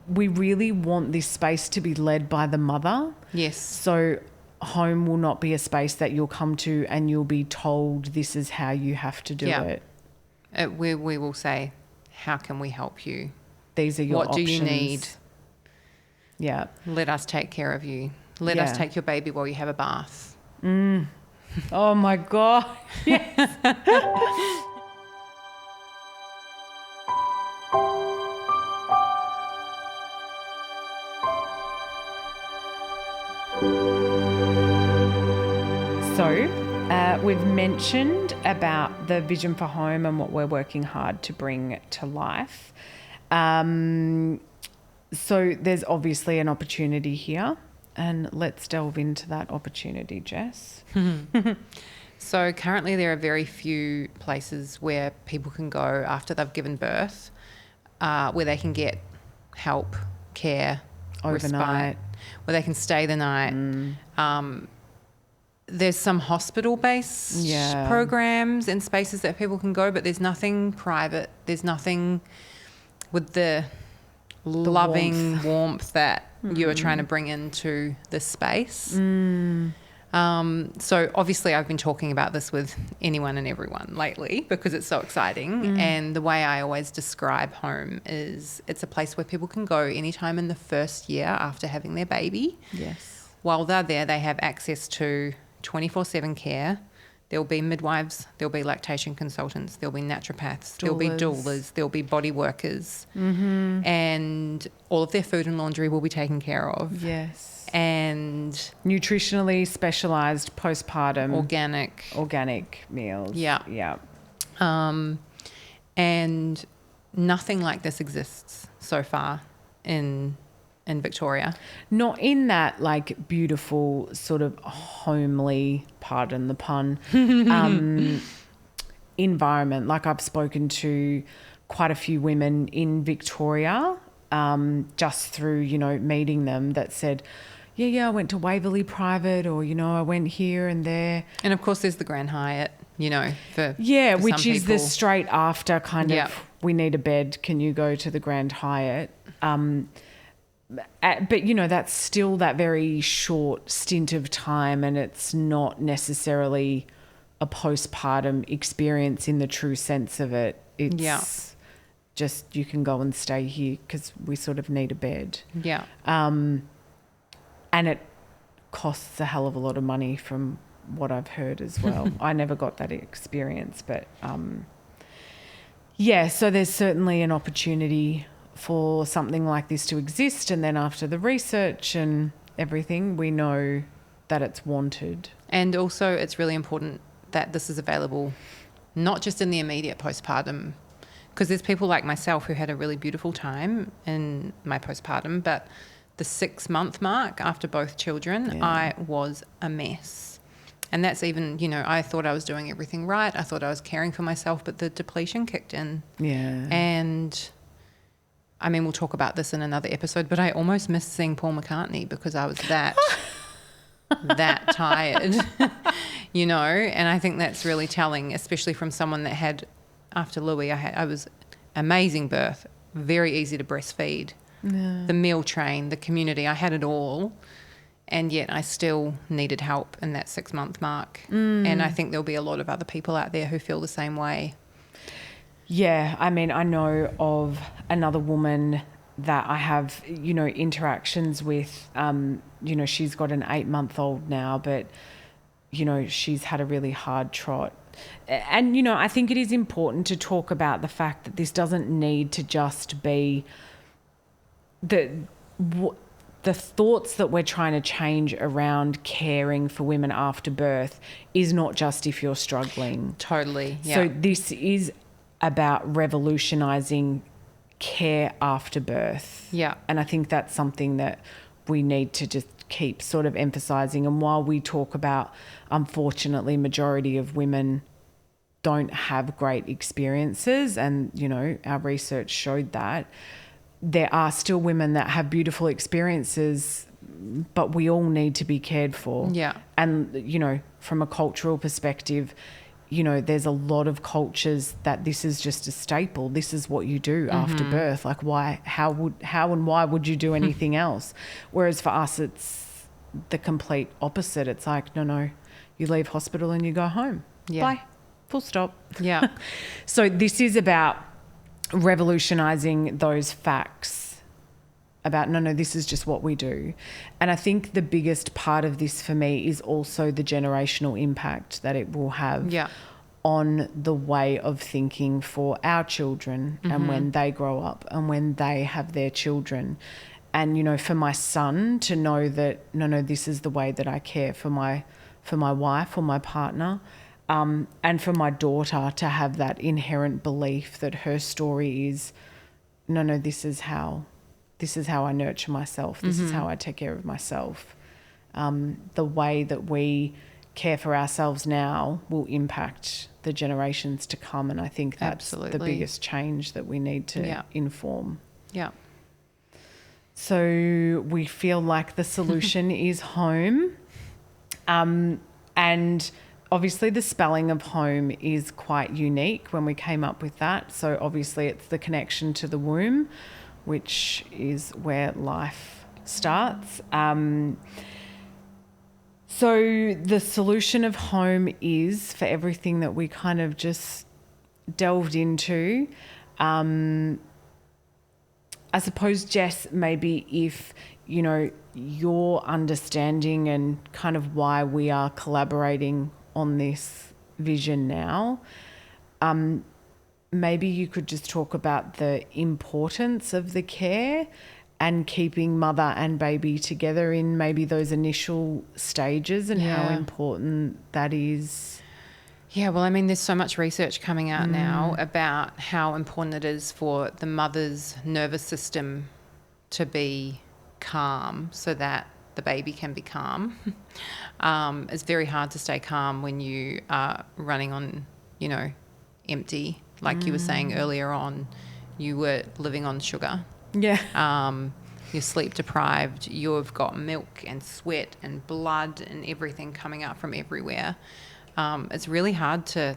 we really want this space to be led by the mother. Yes. So home will not be a space that you'll come to and you'll be told this is how you have to do it. We will say, how can we help you? These are your options. What do you need? Yeah. Let us take care of you. Let us take your baby while you have a bath. Oh my God. Yes. So we've mentioned about the vision for home and what we're working hard to bring to life. So there's obviously an opportunity here, and let's delve into that opportunity, Jess. So currently there are very few places where people can go after they've given birth, where they can get help, care, Overnight. respite, where they can stay the night. There's some hospital-based programs and spaces that people can go, but there's nothing private. There's nothing with the loving warmth that you are trying to bring into this space. So obviously I've been talking about this with anyone and everyone lately because it's so exciting. And the way I always describe home is it's a place where people can go anytime in the first year after having their baby. Yes. While they're there, they have access to 24/7 care. There'll be midwives, there'll be lactation consultants, there'll be naturopaths, there'll be doulas, there'll be body workers, and all of their food and laundry will be taken care of. Yes. And nutritionally specialised postpartum organic meals. Yeah. And nothing like this exists so far in Victoria. Not in that like beautiful sort of homely, pardon the pun, environment. Like I've spoken to quite a few women in Victoria just through, meeting them that said, I went to Waverley Private, or, I went here and there. And of course there's the Grand Hyatt, for which some is people. the straight after kind of, we need a bed, can you go to the Grand Hyatt? But, that's still that very short stint of time, and it's not necessarily a postpartum experience in the true sense of it. It's just you can go and stay here because we sort of need a bed. Yeah. And it costs a hell of a lot of money from what I've heard as well. I never got that experience, but so there's certainly an opportunity for something like this to exist, and then after the research and everything, we know that it's wanted. And also it's really important that this is available not just in the immediate postpartum, because there's people like myself who had a really beautiful time in my postpartum, but the 6-month mark after both children, I was a mess. And that's even, I thought I was doing everything right. I thought I was caring for myself, but the depletion kicked in. Yeah. And I mean, we'll talk about this in another episode, but I almost missed seeing Paul McCartney because I was that tired, and I think that's really telling, especially from someone that had, after Louis, I was amazing birth, very easy to breastfeed, the meal train, the community, I had it all, and yet I still needed help in that 6-month mark. And I think there'll be a lot of other people out there who feel the same way. Yeah, I mean, I know of another woman that I have, interactions with. She's got an 8-month-old now, but, she's had a really hard trot. And, I think it is important to talk about the fact that this doesn't need to just be the thoughts that we're trying to change around caring for women after birth is not just if you're struggling. Totally, yeah. So this is about revolutionising care after birth. Yeah. And I think that's something that we need to just keep sort of emphasising. And while we talk about, unfortunately, majority of women don't have great experiences, and, our research showed that, there are still women that have beautiful experiences, but we all need to be cared for. Yeah. And, from a cultural perspective, you know, there's a lot of cultures that this is just a staple. This is what you do after birth. Like how and why would you do anything else? Whereas for us, it's the complete opposite. It's like, no, you leave hospital and you go home. Yeah. Bye. Full stop. Yeah. So this is about revolutionising those facts about, no, this is just what we do. And I think the biggest part of this for me is also the generational impact that it will have on the way of thinking for our children and when they grow up and when they have their children. And, you know, for my son to know that, no, this is the way that I care for my wife or my partner. And for my daughter to have that inherent belief that her story is, no, this is how I nurture myself. This is how I take care of myself. The way that we care for ourselves now will impact the generations to come. And I think that's the biggest change that we need to inform. Yeah. So we feel like the solution is home. And obviously the spelling of home is quite unique when we came up with that. So obviously it's the connection to the womb, which is where life starts. So the solution of home is, for everything that we kind of just delved into, I suppose, Jess, maybe if, you know, your understanding and kind of why we are collaborating on this vision now, maybe you could just talk about the importance of the care and keeping mother and baby together in maybe those initial stages and how important that is. Yeah, well, I mean, there's so much research coming out now about how important it is for the mother's nervous system to be calm so that the baby can be calm. It's very hard to stay calm when you are running on, you know, empty. Like you were saying earlier on, you were living on sugar. Yeah. You're sleep deprived. You've got milk and sweat and blood and everything coming out from everywhere. It's really hard to,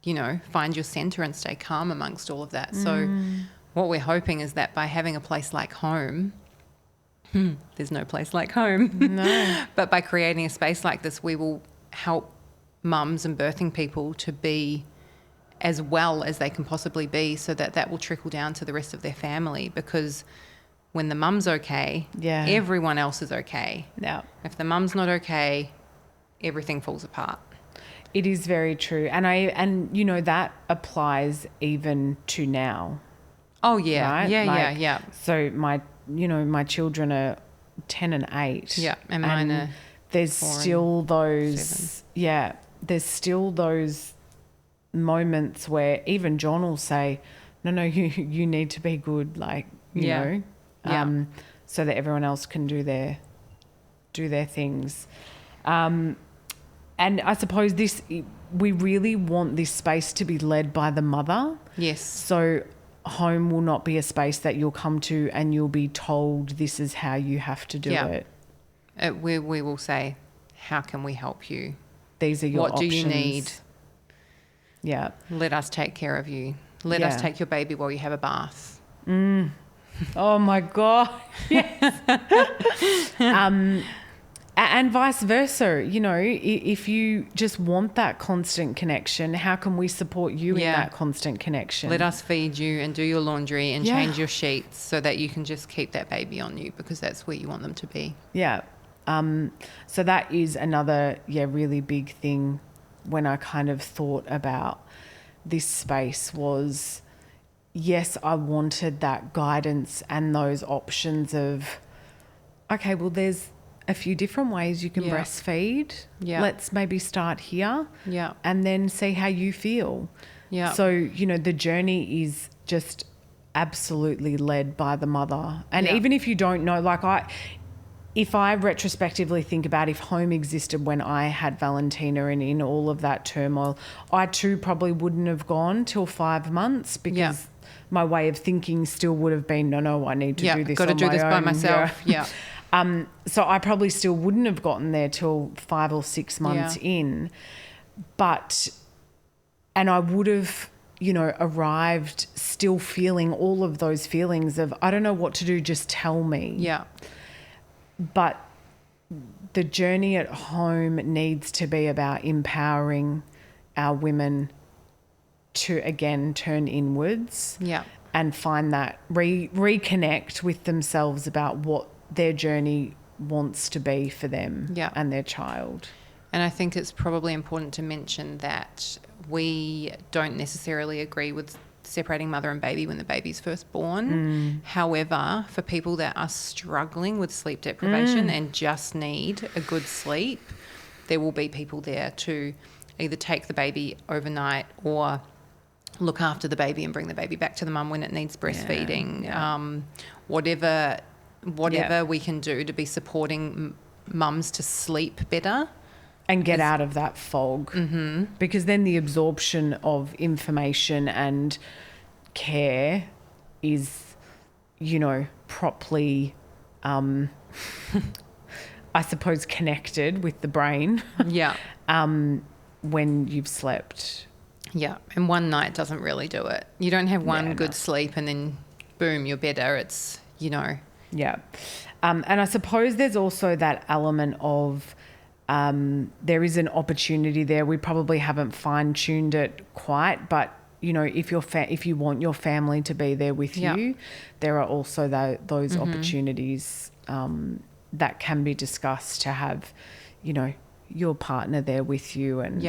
you know, find your center and stay calm amongst all of that. So what we're hoping is that by having a place like home, there's no place like home. No. But by creating a space like this, we will help mums and birthing people to be as well as they can possibly be, so that that will trickle down to the rest of their family. Because when the mum's okay, everyone else is okay. Yeah. If the mum's not okay, everything falls apart. It is very true. And you know, that applies even to now. Oh yeah. Right? Yeah. So my children are 10 and 8. Yeah. And mine are there's 4 still and those 7. There's still those moments where even John will say, no, you need to be good, like, you know, so that everyone else can do their things. And I suppose we really want this space to be led by the mother. Yes. So home will not be a space that you'll come to and you'll be told this is how you have to do it. We will say, how can we help you? These are your options. What do you need? Yeah. Let us take care of you. Let us take your baby while you have a bath. Oh my God. Yes. And vice versa, you know, if you just want that constant connection, how can we support you in that constant connection? Let us feed you and do your laundry and change your sheets so that you can just keep that baby on you, because that's where you want them to be. Yeah. So that is another, really big thing when I kind of thought about this space was, yes, I wanted that guidance and those options of, okay, well, there's a few different ways you can breastfeed. Yeah. Let's maybe start here. Yeah. And then see how you feel. Yeah. So, you know, the journey is just absolutely led by the mother. And even if you don't know, like if I retrospectively think about if home existed when I had Valentina and in all of that turmoil, I too probably wouldn't have gone till 5 months because my way of thinking still would have been, no, I need to do this on my own. Got to do this by myself. Yeah. So I probably still wouldn't have gotten there till 5 or 6 months in. And I would have, arrived still feeling all of those feelings of, I don't know what to do, just tell me. Yeah. But the journey at home needs to be about empowering our women to, again, turn inwards. Yeah. And find that, reconnect with themselves about what their journey wants to be for them and their child. And I think it's probably important to mention that we don't necessarily agree with separating mother and baby when the baby's first born. However, for people that are struggling with sleep deprivation and just need a good sleep, there will be people there to either take the baby overnight or look after the baby and bring the baby back to the mum when it needs breastfeeding. Whatever we can do to be supporting mums to sleep better. And get out of that fog. Mm-hmm. Because then the absorption of information and care is, properly, I suppose, connected with the brain. Yeah. When you've slept. Yeah, and one night doesn't really do it. You don't have one good sleep and then, boom, you're better. It's, Yeah. And I suppose there's also that element of there is an opportunity there. We probably haven't fine-tuned it quite, but, if you want your family to be there with you, there are also those opportunities that can be discussed to have, your partner there with you. And,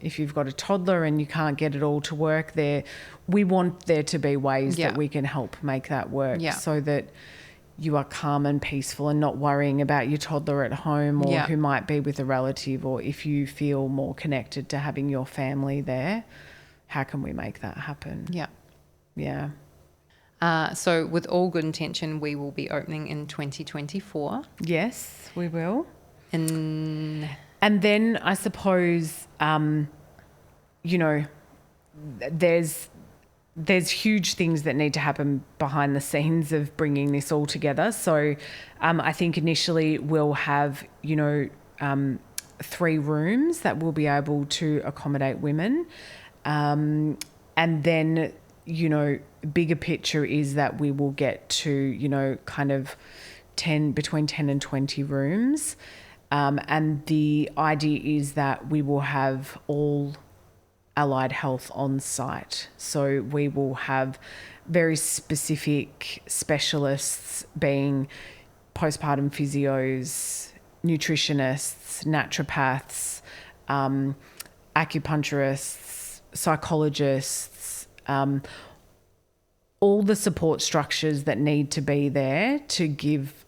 if you've got a toddler and you can't get it all to work there, we want there to be ways that we can help make that work so that you are calm and peaceful and not worrying about your toddler at home or who might be with a relative, or if you feel more connected to having your family there, how can we make that happen? Yeah. Yeah. So with all good intention, we will be opening in 2024. Yes, we will. And then I suppose, there's huge things that need to happen behind the scenes of bringing this all together. So I think initially we'll have, 3 rooms that will be able to accommodate women. And then, bigger picture is that we will get to, kind of between 10 and 20 rooms. And the idea is that we will have all allied health on site. So we will have very specific specialists, being postpartum physios, nutritionists, naturopaths, acupuncturists, psychologists, all the support structures that need to be there to give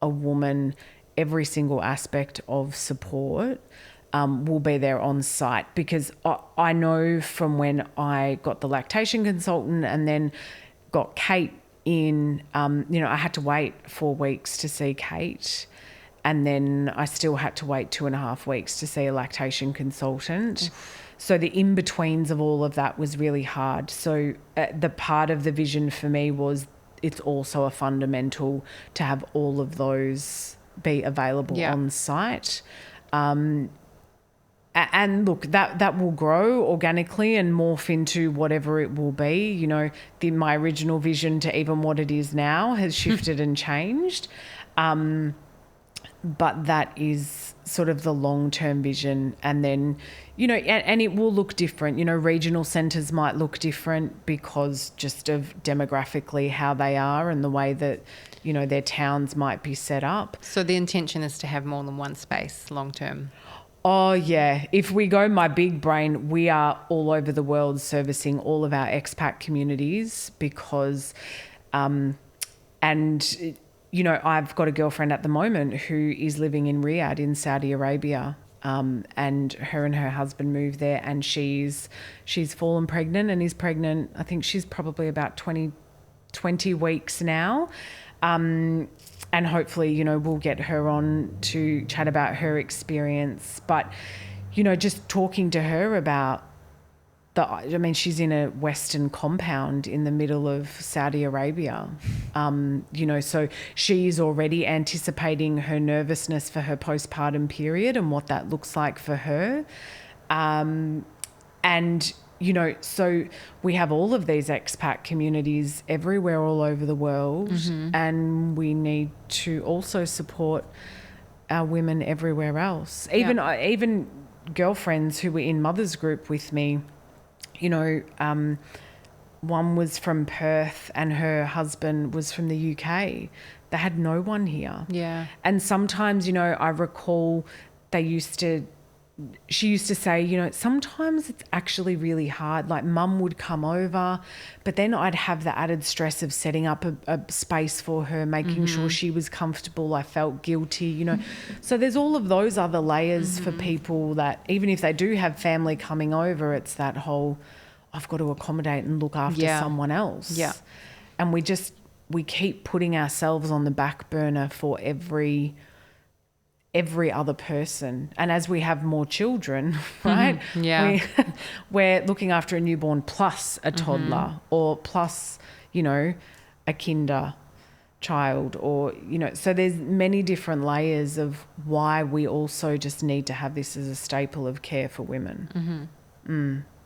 a woman every single aspect of support will be there on site. Because I know from when I got the lactation consultant and then got Kate in, I had to wait 4 weeks to see Kate, and then I still had to wait 2.5 weeks to see a lactation consultant. So the in-betweens of all of that was really hard. So the part of the vision for me was it's also a fundamental to have all of those be available on site. And look, that will grow organically and morph into whatever it will be. My original vision to even what it is now has shifted and changed. But that is sort of the long-term vision. And then, and it will look different. Regional centres might look different because just of demographically how they are and the way that, their towns might be set up. So the intention is to have more than one space long-term? Oh, yeah. If we go my big brain, we are all over the world servicing all of our expat communities because, I've got a girlfriend at the moment who is living in Riyadh in Saudi Arabia, and her and her husband moved there, and she's fallen pregnant and is pregnant. I think she's probably about 20 weeks now. And hopefully, we'll get her on to chat about her experience. But, just talking to her about she's in a Western compound in the middle of Saudi Arabia. So she's already anticipating her nervousness for her postpartum period and what that looks like for her. And, you know, so we have all of these expat communities everywhere all over the world, and we need to also support our women everywhere else. Even girlfriends who were in mother's group with me, you know, one was from Perth and her husband was from the UK. They had no one here. Yeah. And sometimes, you know, I recall she used to say, you know, sometimes it's actually really hard. Like mum would come over, but then I'd have the added stress of setting up a space for her, making sure she was comfortable. I felt guilty, you know. So there's all of those other layers for people that even if they do have family coming over, it's that whole, I've got to accommodate and look after someone else. Yeah. And we keep putting ourselves on the back burner for every other person. And as we have more children, right? We're looking after a newborn plus a toddler or plus, you know, a kinder child, or, you know, so there's many different layers of why we also just need to have this as a staple of care for women.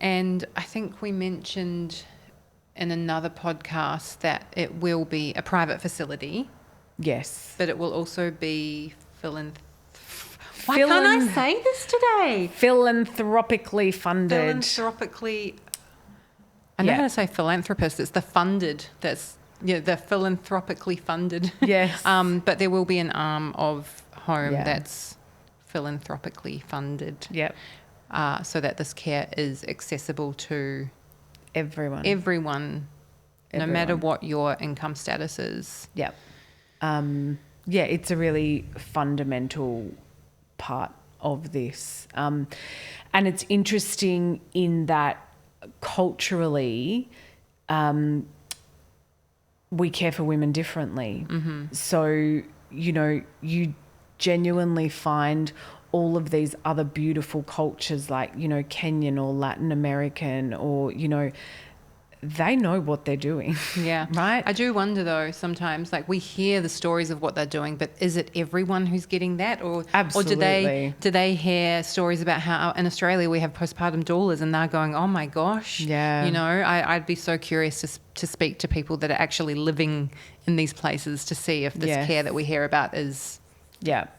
And I think we mentioned in another podcast that it will be a private facility. Yes. But it will also be Why can't I say this today? Philanthropically funded. I'm not going to say philanthropist. It's the funded. The philanthropically funded. Yes. But there will be an arm of home that's philanthropically funded. Yep. So that this care is accessible to everyone. No matter what your income status is. Yep. It's a really fundamental part of this. And it's interesting in that culturally, we care for women differently. So, you know, you genuinely find all of these other beautiful cultures like, you know, Kenyan or Latin American or, you know, they know what they're doing. Yeah. Right? I do wonder though sometimes, like we hear the stories of what they're doing, but is it everyone who's getting that? Absolutely. Or do they hear stories about how in Australia we have postpartum doulas and they're going, oh my gosh. Yeah. You know, I'd be so curious to speak to people that are actually living in these places to see if this care that we hear about is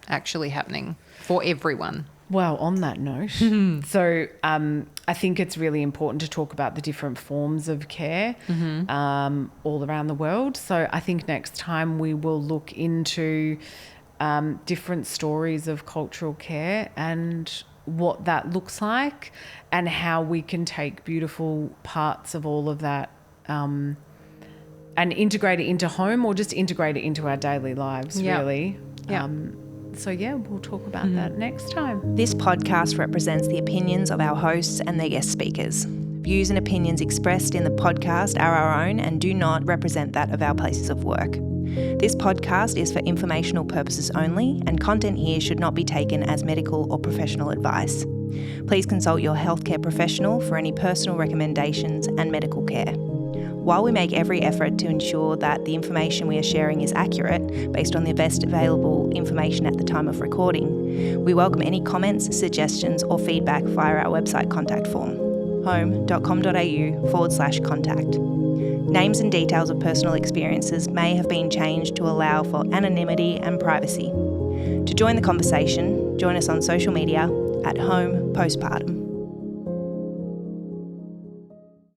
actually happening for everyone. Well, on that note, so I think it's really important to talk about the different forms of care all around the world. So I think next time we will look into different stories of cultural care and what that looks like and how we can take beautiful parts of all of that and integrate it into home or just integrate it into our daily lives, really. Yeah. We'll talk about that next time. This podcast represents the opinions of our hosts and their guest speakers. Views and opinions expressed in the podcast are our own and do not represent that of our places of work. This podcast is for informational purposes only, and content here should not be taken as medical or professional advice. Please consult your healthcare professional for any personal recommendations and medical care. While we make every effort to ensure that the information we are sharing is accurate based on the best available information at the time of recording, we welcome any comments, suggestions or feedback via our website contact form, home.com.au/contact. Names and details of personal experiences may have been changed to allow for anonymity and privacy. To join the conversation, join us on social media at Home Postpartum.